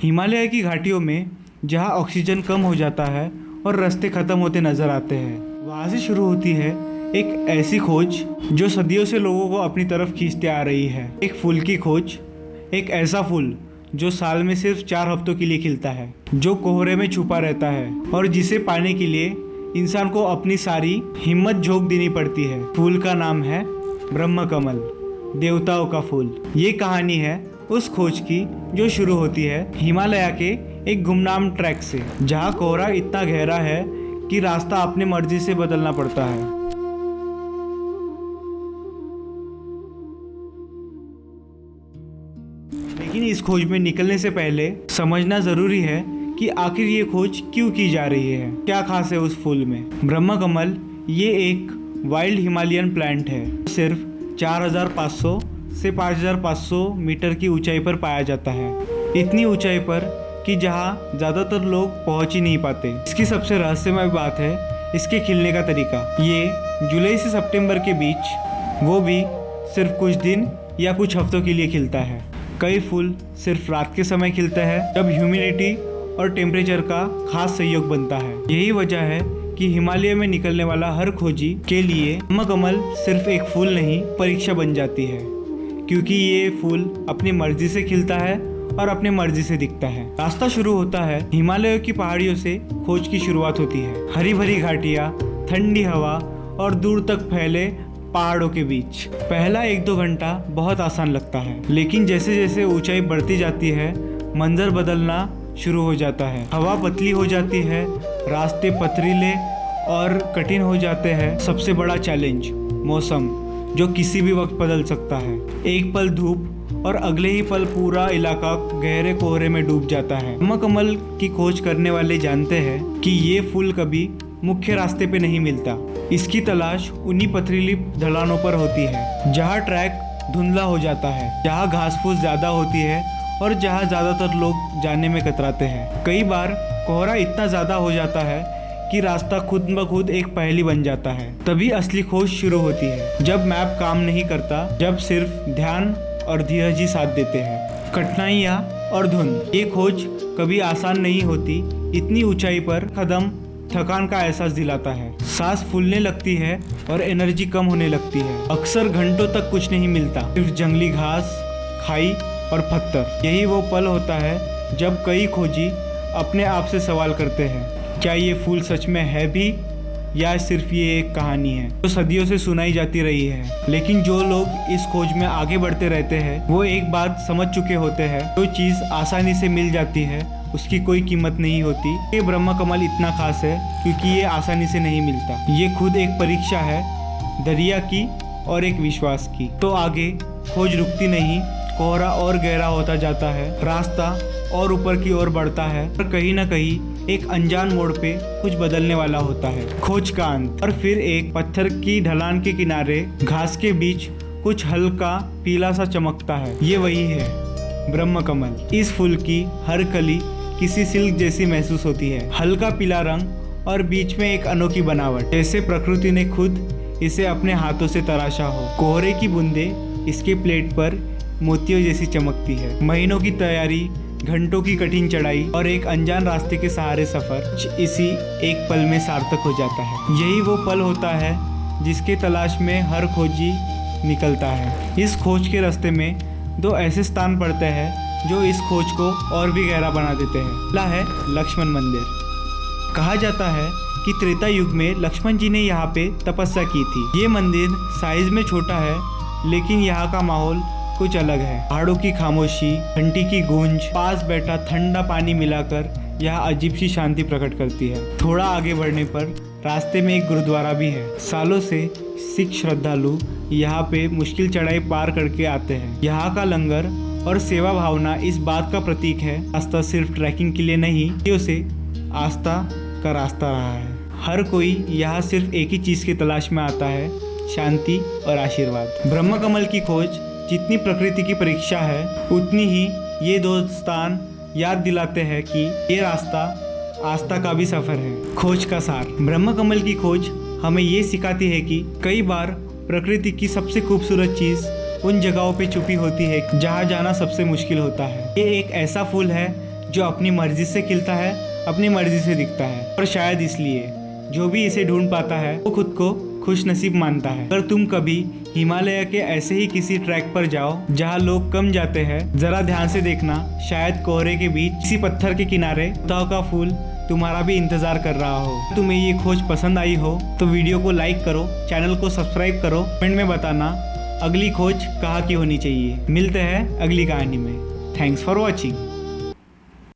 हिमालय की घाटियों में जहाँ ऑक्सीजन कम हो जाता है और रास्ते खत्म होते नजर आते हैं, वहाँ से शुरू होती है एक ऐसी खोज जो सदियों से लोगों को अपनी तरफ खींचते आ रही है। एक फूल की खोज, एक ऐसा फूल जो साल में सिर्फ 4 हफ्तों के लिए खिलता है, जो कोहरे में छुपा रहता है और जिसे पाने के लिए इंसान को अपनी सारी हिम्मत झोंक देनी पड़ती है। फूल का नाम है ब्रह्म कमल, देवताओं का फूल। ये कहानी है उस खोज की जो शुरू होती है हिमालय के एक गुमनाम ट्रैक से, जहाँ कोहरा इतना गहरा है कि रास्ता अपनी मर्जी से बदलना पड़ता है। लेकिन इस खोज में निकलने से पहले समझना जरूरी है कि आखिर ये खोज क्यों की जा रही है, क्या खास है उस फूल में। ब्रह्म कमल ये एक वाइल्ड हिमालयन प्लांट है, सिर्फ 4500 से 5500 मीटर की ऊंचाई पर पाया जाता है। इतनी ऊंचाई पर कि जहाँ ज़्यादातर लोग पहुँच ही नहीं पाते। इसकी सबसे रहस्यमय बात है इसके खिलने का तरीका। ये जुलाई से सितंबर के बीच, वो भी सिर्फ कुछ दिन या कुछ हफ्तों के लिए खिलता है। कई फूल सिर्फ रात के समय खिलते हैं जब ह्यूमिडिटी और टेम्परेचर का खास सहयोग बनता है। यही वजह है कि हिमालय में निकलने वाला हर खोजी के लिए ब्रह्म कमल सिर्फ एक फूल नहीं, परीक्षा बन जाती है, क्योंकि ये फूल अपनी मर्जी से खिलता है और अपनी मर्जी से दिखता है। रास्ता शुरू होता है हिमालय की पहाड़ियों से। खोज की शुरुआत होती है हरी भरी घाटियाँ, ठंडी हवा और दूर तक फैले पहाड़ों के बीच। पहला 1-2 घंटा बहुत आसान लगता है, लेकिन जैसे जैसे ऊंचाई बढ़ती जाती है मंजर बदलना शुरू हो जाता है। हवा पतली हो जाती है, रास्ते पथरीले और कठिन हो जाते हैं। सबसे बड़ा चैलेंज मौसम, जो किसी भी वक्त बदल सकता है। एक पल धूप और अगले ही पल पूरा इलाका गहरे कोहरे में डूब जाता है। ब्रह्म कमल की खोज करने वाले जानते हैं कि ये फूल कभी मुख्य रास्ते पे नहीं मिलता। इसकी तलाश उन्हीं पथरीली ढलानों पर होती है जहाँ ट्रैक धुंधला हो जाता है, जहाँ घास फूस ज्यादा होती है और जहाँ ज्यादातर लोग जाने में कतराते हैं। कई बार कोहरा इतना ज्यादा हो जाता है कि रास्ता खुद ब खुद एक पहेली बन जाता है। तभी असली खोज शुरू होती है, जब मैप काम नहीं करता, जब सिर्फ ध्यान और धीरज ही साथ देते हैं। कठिनाइयाँ और धुंध, ये खोज कभी आसान नहीं होती। इतनी ऊंचाई पर कदम थकान का एहसास दिलाता है, सांस फूलने लगती है और एनर्जी कम होने लगती है। अक्सर घंटों तक कुछ नहीं मिलता, सिर्फ जंगली घास, खाई और पत्थर। यही वो पल होता है जब कई खोजी अपने आप से सवाल करते हैं, क्या ये फूल सच में है भी या सिर्फ ये एक कहानी है जो सदियों से सुनाई जाती रही है। लेकिन जो लोग इस खोज में आगे बढ़ते रहते हैं वो एक बात समझ चुके होते हैं, जो चीज़ आसानी से मिल जाती है उसकी कोई कीमत नहीं होती। ये ब्रह्म कमल इतना खास है क्योंकि ये आसानी से नहीं मिलता। ये खुद एक परीक्षा है, दरिया की और एक विश्वास की। तो आगे खोज रुकती नहीं, कोहरा और गहरा होता जाता है, रास्ता और ऊपर की ओर बढ़ता है और कहीं ना कहीं एक अनजान मोड़ पे कुछ बदलने वाला होता है। खोज का अंत, और फिर एक पत्थर की ढलान के किनारे घास के बीच कुछ हल्का पीला सा चमकता है। ये वही है ब्रह्म कमल। इस फूल की हर कली किसी सिल्क जैसी महसूस होती है, हल्का पीला रंग और बीच में एक अनोखी बनावट, जैसे प्रकृति ने खुद इसे अपने हाथों से तराशा हो। कोहरे की बूंदें इसके प्लेट पर मोतियों जैसी चमकती है। महीनों की तैयारी, घंटों की कठिन चढ़ाई और एक अनजान रास्ते के सहारे सफर इसी एक पल में सार्थक हो जाता है। यही वो पल होता है जिसके तलाश में हर खोजी निकलता है। इस खोज के रास्ते में 2 ऐसे स्थान पड़ते हैं जो इस खोज को और भी गहरा बना देते हैं। पहला है लक्ष्मण मंदिर। कहा जाता है कि त्रेता युग में लक्ष्मण जी ने यहाँ पे तपस्या की थी। ये मंदिर साइज में छोटा है, लेकिन यहाँ का माहौल कुछ अलग है। पहाड़ों की खामोशी, घंटी की गूंज, पास बैठा ठंडा पानी मिलाकर यह अजीब सी शांति प्रकट करती है। थोड़ा आगे बढ़ने पर रास्ते में एक गुरुद्वारा भी है। सालों से सिख श्रद्धालु यहाँ पे मुश्किल चढ़ाई पार करके आते हैं। यहाँ का लंगर और सेवा भावना इस बात का प्रतीक है, रास्ता सिर्फ ट्रैकिंग के लिए नहीं, सदियों से आस्था का रास्ता रहा है। हर कोई यहाँ सिर्फ एक ही चीज़ की तलाश में आता है, शांति और आशीर्वाद। ब्रह्म कमल की खोज जितनी प्रकृति की परीक्षा है, उतनी ही ये 2 स्थान याद दिलाते हैं कि ये रास्ता आस्था का भी सफर है। खोज का सार, ब्रह्म कमल की खोज हमें ये सिखाती है कि कई बार प्रकृति की सबसे खूबसूरत चीज़ उन जगहों पे छुपी होती है जहाँ जाना सबसे मुश्किल होता है। ये एक ऐसा फूल है जो अपनी मर्जी से खिलता है, अपनी मर्जी से दिखता है, और शायद इसलिए जो भी इसे ढूंढ पाता है वो खुद को खुश नसीब मानता है। अगर तुम कभी हिमालय के ऐसे ही किसी ट्रैक पर जाओ जहाँ लोग कम जाते हैं, जरा ध्यान से देखना, शायद कोहरे के बीच किसी पत्थर के किनारे ताव का फूल तुम्हारा भी इंतजार कर रहा हो। तुम्हें ये खोज पसंद आई हो तो वीडियो को लाइक करो, चैनल को सब्सक्राइब करो, कमेंट में बताना अगली खोज कहाँ की होनी चाहिए। मिलते हैं अगली कहानी में। Thanks for watching.